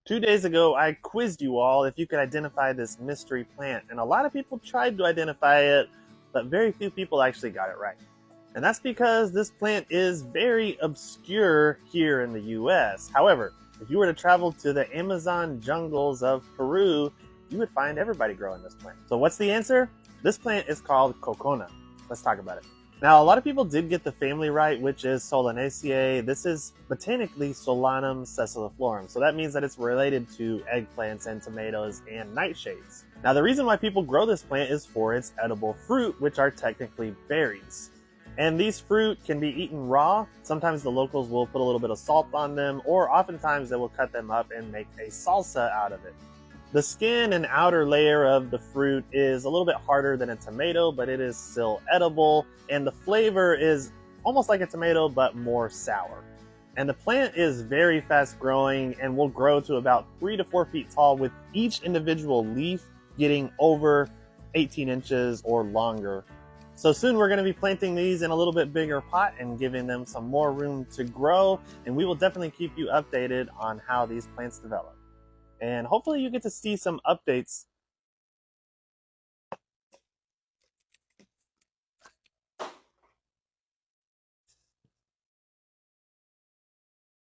2 days ago, I quizzed you all if you could identify this mystery plant, and a lot of people tried to identify it, but very few people actually got it right. And that's because this plant is very obscure here in the US. However, if you were to travel to the Amazon jungles of Peru, you would find everybody growing this plant. So what's the answer? This plant is called Cocona. Let's talk about it. Now, a lot of people did get the family right, which is Solanaceae. This is botanically Solanum sessiliflorum, so that means that it's related to eggplants and tomatoes and nightshades. Now, the reason why people grow this plant is for its edible fruit, which are technically berries. And these fruit can be eaten raw. Sometimes the locals will put a little bit of salt on them, or oftentimes they will cut them up and make a salsa out of it. The skin and outer layer of the fruit is a little bit harder than a tomato, but it is still edible, and the flavor is almost like a tomato, but more sour. And the plant is very fast growing and will grow to about 3 to 4 feet tall, with each individual leaf getting over 18 inches or longer. So soon we're going to be planting these in a little bit bigger pot and giving them some more room to grow, and we will definitely keep you updated on how these plants develop. And hopefully you get to see some updates